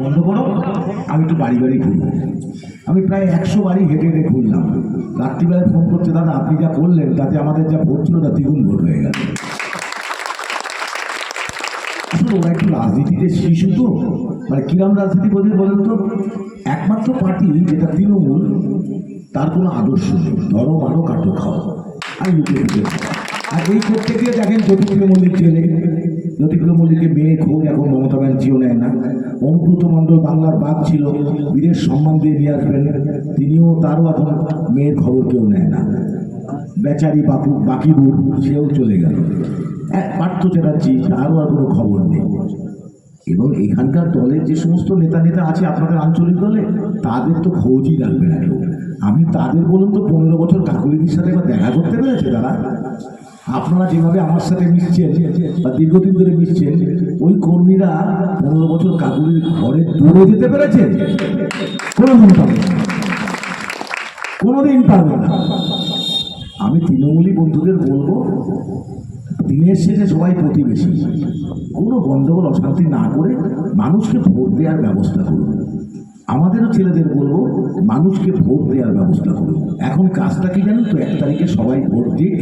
বন্ধ করো, আমি একটু বাড়ি বাড়ি ঘুরবো। আমি প্রায় 100 বাড়ি হেঁটে হেঁটে ঘুরলাম। রাত্রিবেলায় ফোন করছে, দাদা আপনি যা করলেন তাতে আমাদের যা ভোট ছিল তা দ্বিগুণ ভোট হয়ে গেছে। আসলে ওরা একটু রাজনীতিতে শিশু তো, মানে কিরম রাজনীতি বলেন তো, একমাত্র পার্টি যেটা তৃণমূল, তার কোনো আদর্শ নেই, ধরো মারো কাটো খাও আর লুকিয়ে লুকিয়ে খাও। আর এই করতে গিয়ে দেখেন জ্যোতিপ্রিয় মল্লিক ছেলে, জ্যোতিপ্রিয় মল্লিকের মেয়ে খোঁজ এখন মমতা ব্যানার্জিও নেয় না। অনুব্রত মণ্ডল বাংলার বাঘ ছিল, বীরের সম্মান দিয়ে নিয়ে আসবেন, তিনিও তারও এখন মেয়ের খবর কেউ নেয় না। বেচারি বাকিবুর সেও চলে গেল। পার্থ চ্যাটার্জি তারও আর কোনো খবর নেই। এবং এখানকার দলের যে সমস্ত নেতা আছে আপনাদের আঞ্চলিক দলে, তাদের তো খোঁজই রাখবে না কেউ। আমি তাদের বলুন তো 15 বছর কাকুলিদির সাথে এবার দেখা করতে পেরেছে তারা? আপনারা যেভাবে আমার সাথে মিশছেন বা দীর্ঘদিন ধরে মিশছেন, ওই কর্মীরা 15 বছর কাকুলির ঘরে দৌড়ে যেতে পেরেছে? কোনোদিন পাবে না, কোনোদিন পাবে না। আমি তৃণমূলী বন্ধুদের বলবো, দিনের শেষে সবাই প্রতিবেশী, কোনো গণ্ডগোল অশান্তি না করে মানুষকে ভোট দেওয়ার ব্যবস্থা করুন। আমাদেরও ছেলেদের বলবো, মানুষকে ভোট দেওয়ার ব্যবস্থা করুন। এখন কাজটা কি জানেন তো, 1 তারিখে সবাই ভোট দিক,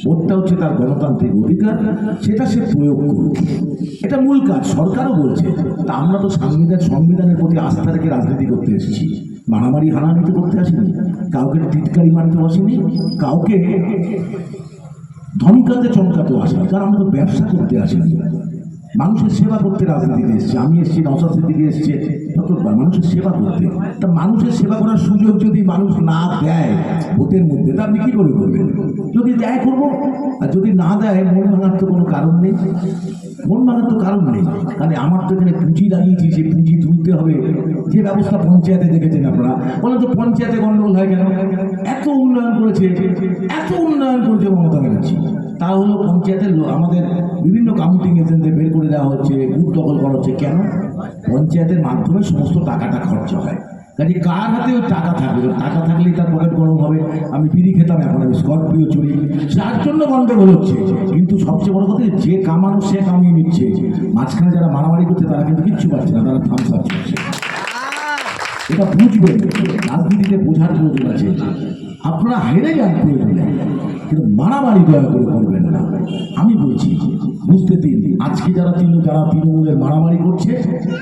ভোটটা হচ্ছে তার গণতান্ত্রিক অধিকার, সেটা সে প্রয়োগ করুক, এটা মূল কাজ। সরকারও বলছে, তা আমরা তো সংবিধানের প্রতি আস্থা রেখে রাজনীতি করতে এসেছি, মারামারি হানাহানিতে করতে আসিনি, কাউকে টিটকারি মারতে আসিনি, কাউকে ধমকাতে চমকাতেও আসেনি, কারণ আমরা তো ব্যবসা করতে আসিনি, মানুষের সেবা করতে রাজনীতিতে এসছে। আমি এসছি, নওশাদ সিদ্দিকী এসছে, মানুষের সেবা করতে। তা মানুষের সেবা করার সুযোগ যদি মানুষ না দেয় ভোটের মধ্যে, তা আপনি কী করে করবেন? যদি দেয় করবো, আর যদি না দেয় মন ভাঙার তো কোনো কারণ নেই, মন ভাঙার তো কারণ নেই। কারণ আমার তো এখানে পুঁজি লাগিয়েছি, সেই পুঁজি তুলতে হবে। যে ব্যবস্থা পঞ্চায়েতে দেখেছেন আপনারা, বলেন তো পঞ্চায়েতে গণ্ডগোল হয় কেন? এত উন্নয়ন করেছে, এত উন্নয়ন করেছে মমতা ব্যানার্জি, তা হলো পঞ্চায়েতের আমাদের বিভিন্ন কাউন্টিং এজেন্টদের বের করে দেওয়া হচ্ছে, বুথ দখল করা হচ্ছে। কেন? পঞ্চায়েতের মাধ্যমে সমস্ত টাকাটা খরচা হয়। কাজে কার হাতে ওই টাকা থাকবে? টাকা থাকলেই তার পকেট গরম হবে। আমি বিড়ি খেতাম, এখন আমি স্করপিও চড়ি, যার জন্য গন্ডগোল হচ্ছে। কিন্তু সবচেয়ে বড় কথা, যে কামানো সে কামিয়ে নিচ্ছে, মাঝখানে যারা মারামারি করছে তারা কিন্তু কিচ্ছু পাচ্ছে না, তারা থামস আপ করছে। এটা বুঝবেন, রাজনীতিতে বোঝার প্রয়োজন আছে। আপনারা হেরে যান প্রয়োজনে, কিন্তু মারামারি দয়া করে করবেন না। আমি বলছি বুঝতে দিন, আজকে যারা তৃণমূলের মারামারি করছে,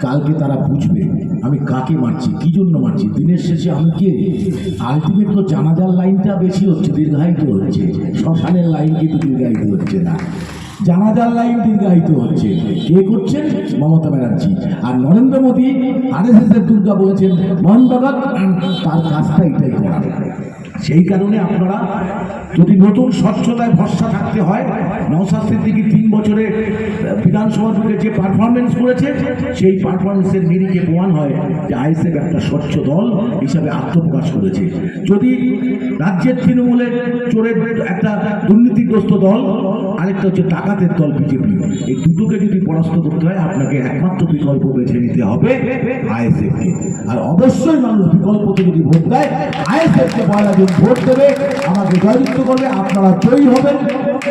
কালকে তারা বুঝবে আমি কাকে মারছি, কি জন্য মারছি। দিনের শেষে আমি কে? আলটিমেট তো জানাজার লাইনটা বেশি হচ্ছে, দীর্ঘায়িত হচ্ছে, শ্মশানের লাইন কিন্তু দীর্ঘায়িত হচ্ছে না, জানাজার লাইন দীর্ঘায়িত হচ্ছে। কে করছেন? মমতা ব্যানার্জি। আর নরেন্দ্র মোদী RSS-এর দুর্গা বলেছেন মন ভগত, তার কাজটা এটাই করা। সেই কারণে আপনারা যদি নতুন স্বচ্ছতায় ভরসা থাকতে হয়, নওশাদ সিদ্দিকী 3 বছরে বিধানসভা থেকে যে পারফরমেন্স করেছে, সেই পারফরমেন্সের নিরিখে প্রমাণ হয় যে ISF একটা স্বচ্ছ দল হিসাবে আত্মপ্রকাশ করেছে। যদি রাজ্যের তৃণমূলের চোরের একটা দুর্নীতিগ্রস্ত দল, আরেকটা হচ্ছে ডাকাতের দল বিজেপি, এই দুটোকে যদি পরাস্ত করতে হয়, আপনাকে একমাত্র বিকল্প বেছে নিতে হবে ISF-কে। আর অবশ্যই মানুষ বিকল্পতে যদি ভোট দেয়, ISF-কে পয়লা দিন ভোট দেবে, আমাকে জয়যুক্ত করবে, আপনারা জয়ী হবেন।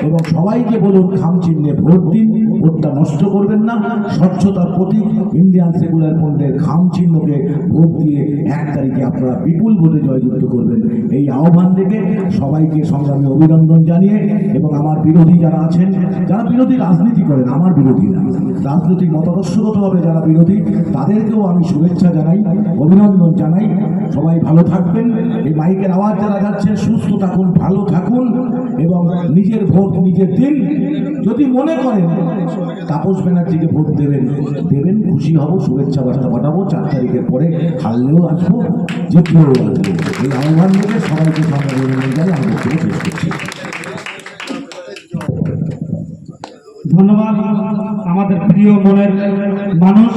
এবং সবাইকে বলুন খামচিহ্নে ভোট দিন, ভোটটা নষ্ট করবেন না। স্বচ্ছতার প্রতীক ইন্ডিয়ান সেকুলার ফ্রন্টের খামচিহ্নকে ভোট দিয়ে 1 তারিখে আপনারা বিপুল ভোটে জয়যুক্ত করবেন। এই আহ্বান থেকে সবাইকে সংগ্রামী অভিনন্দন জানিয়ে, এবং আমার বিরোধী যারা আছেন, যারা বিরোধী রাজনীতি করেন, আমার বিরোধী না, রাজনৈতিক মতাদর্শগতভাবে যারা বিরোধী, তাদেরকেও আমি শুভেচ্ছা জানাই, অভিনন্দন জানাই। সবাই ভালো থাকবেন। এই মাইকের আওয়াজ যারা যাচ্ছেন, সুস্থ থাকুন, ভালো থাকুন, এবং নিজের ভোট নিজের দিন। যদি মনে করেন তাপস ব্যানার্জিকে ভোট দেবেন, খুশি হব, শুভেচ্ছা বার্তা পাঠাবো। 4 তারিখের পরে হারলেও আসবো, জিতলেও আসবো। এই আহ্বান থেকে সবাইকে সংগ্রামী অভিনন্দন জানিয়ে আমি বক্তব্য শেষ করছি। ধন্যবাদ আমাদের প্রিয় মনের মানুষ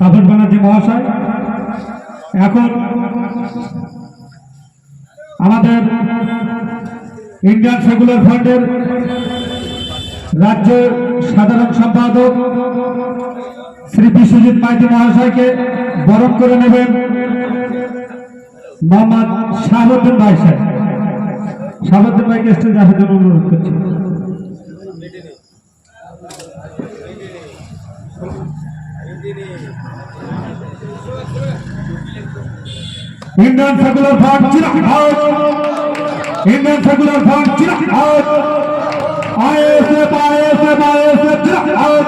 তাপস ব্যানার্জি মহাশয়। এখন আমাদের ইন্ডিয়ান সেকুলার ফ্রন্টের রাজ্য সাধারণ সম্পাদক শ্রী বিশ্বজিৎ মাইতি মহাশয়কে বরণ করে নেবেন মোহাম্মদ শাহাবুদ্দিন ভাই সাহেব। শাহাবুদ্দিন ভাইকে স্টেজে আসার জন্য অনুরোধ করছি। ইন্ডিয়ান সেকুলার ফ্রন্ট জিন্দাবাদ, ইন্ডিয়ান সেকুলার ফ্রন্ট জিন্দাবাদ, আইএসএফ আইএসএফ আইএসএফ জিন্দাবাদ,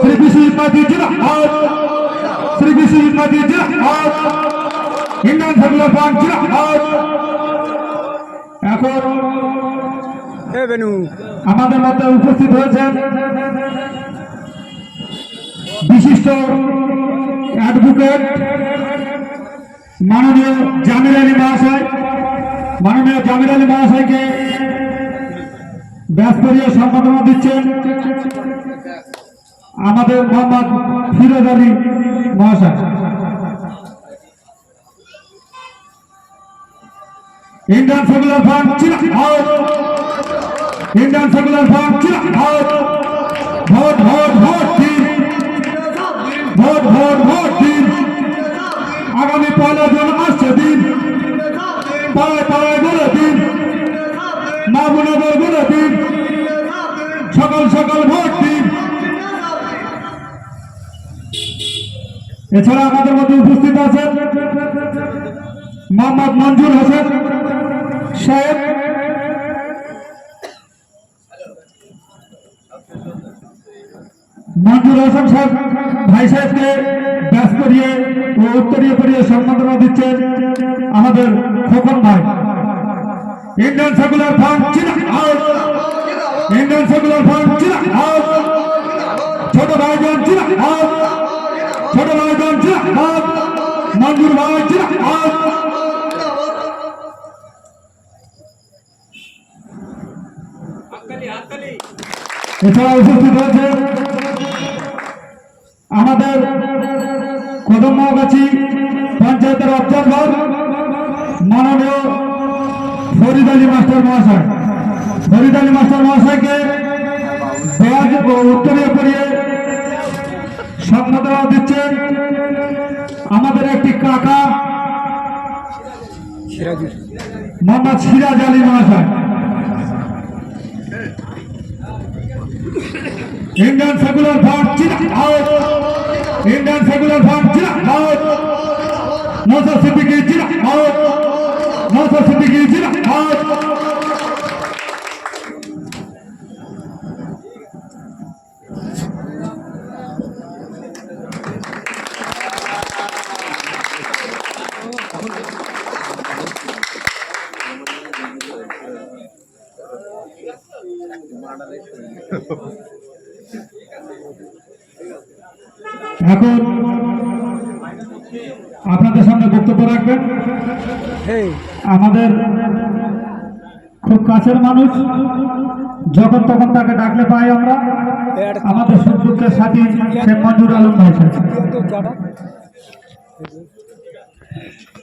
শ্রী বিশ্বজিৎ মাইতি জিন্দাবাদ, শ্রী বিশ্বজিৎ মাইতি জিন্দাবাদ, ইন্ডিয়ান সেকুলার ফ্রন্ট জিন্দাবাদ। এখন আমাদের মধ্যে উপস্থিত হয়েছেন বিশিষ্ট অ্যাডভোকেট মাননীয় জামিল আলী মহাশয়। মাননীয় জামিল আলী মহাশয়কে ব্যাসপরীয় সম্মাননা দিচ্ছেন আমাদের মোহাম্মদ ফিরোজ আলী মহাশয়। ইন্ডিয়ান সেকুলার ফ্রন্ট জিন্দাবাদ, ইন্ডিয়ান সেকুলার ফ্রন্ট জিন্দাবাদ। ভোট ভোট ভোট দিন, ভোট ভোট ভোট দিন। আগামী 1 জুন আসছে দিন, পাড়ায় পাড়ায় বলে দিন, মা বোনেদের বলে দিন, সকাল সকাল ভোট দিন। এছাড়া আমাদের মধ্যে উপস্থিত আছেন মোহাম্মদ মঞ্জুর হোসেন সাহেব। মঞ্জুর হোসেন সাহেব ভাই সাহেবকে ব্যাস করিয়ে ও উত্তরীয় করিয়ে সম্মাননা দিচ্ছেন আমাদের খোকন ভাই। ইন্ডিয়ান সেকুলার ফ্রন্ট জিন্দাবাদ, ইন্ডিয়ান সেকুলার ফ্রন্ট জিন্দাবাদ। ছোট ভাইজান জিন্দাবাদ, ছোট ভাইজান জিন্দাবাদ, মঞ্জুর ভাই জিন্দাবাদ। এছাড়া উপস্থিত হয়েছে আমাদের কদমগাছি পঞ্চায়েতের অবজারভার মাননীয় ফরিদ আলী মাস্টার মহাশয়। ফরিদ আলী মাস্টার মহাশয়কে ব্যাজ ও উত্তরীয় করিয়ে সম্মাননা দিচ্ছেন আমাদের একটি কাকা মোহাম্মদ সিরাজ আলী মহাশয়। ইন্ডিয়ান সেকুলার ফ্রন্ট জিন্দাবাদ, ইন্ডিয়ান সেকুলার ফ্রন্ট জিন্দাবাদ। নওশাদ সিদ্দিকী জিন্দাবাদ, নওশাদ সিদ্দিকী জিন্দাবাদ। এখন আপনাদের সামনে বক্তব্য রাখবেন আমাদের খুব কাছের মানুষ, যখন তখন তাকে ডাকলে পাই আমরা, আমাদের সুখ দুঃখের সাথী শেখ মঞ্জুর আলম ভাই সাহেব।